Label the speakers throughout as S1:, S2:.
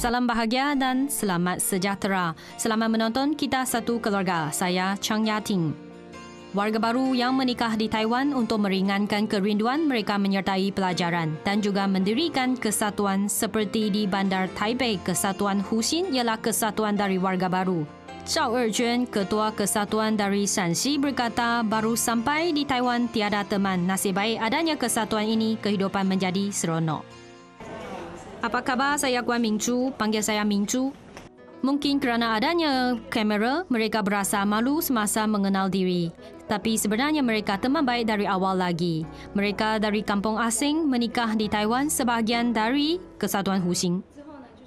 S1: Salam bahagia dan selamat sejahtera. Selamat menonton Kita Satu Keluarga. Saya Chang Yating. Warga baru yang menikah di Taiwan untuk meringankan kerinduan mereka menyertai pelajaran dan juga mendirikan kesatuan seperti di Bandar Taipei. Kesatuan Huxin ialah kesatuan dari warga baru. Zhao Erjuan, Ketua Kesatuan dari Shanxi berkata, baru sampai di Taiwan tiada teman. Nasib baik adanya kesatuan ini, kehidupan menjadi seronok. Apa khabar? Saya Guan Mingzhu, panggil saya Mingzhu. Mungkin kerana adanya kamera, mereka berasa malu semasa mengenal diri. Tapi sebenarnya mereka teman baik dari awal lagi. Mereka dari kampung asing menikah di Taiwan sebahagian dari Kesatuan Huxin.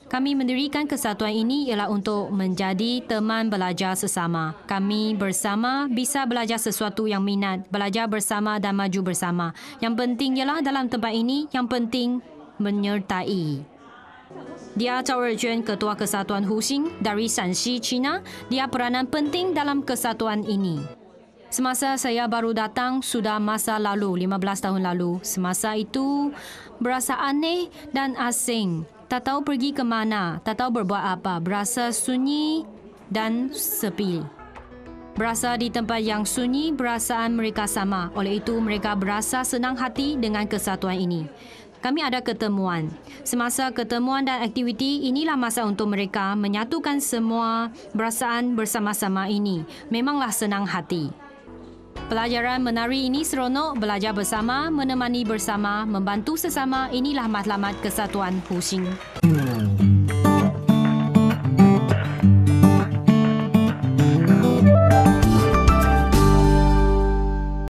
S1: Kami mendirikan kesatuan ini ialah untuk menjadi teman belajar sesama. Kami bersama bisa belajar sesuatu yang minat, belajar bersama dan maju bersama. Yang penting ialah dalam tempat ini, yang penting menyertai. Dia Zhao Erjuan, Ketua Kesatuan Huxin dari Shanxi, China. Dia peranan penting dalam kesatuan ini. Semasa saya baru datang, sudah masa lalu, 15 tahun lalu. Semasa itu, berasa aneh dan asing. Tak tahu pergi ke mana, tak tahu berbuat apa. Berasa sunyi dan sepi. Berasa di tempat yang sunyi, perasaan mereka sama. Oleh itu, mereka berasa senang hati dengan kesatuan ini. Kami ada ketemuan. Semasa ketemuan dan aktiviti, inilah masa untuk mereka menyatukan semua perasaan bersama-sama ini. Memanglah senang hati. Pelajaran menari ini seronok, belajar bersama, menemani bersama, membantu sesama. Inilah matlamat Kesatuan Huxin.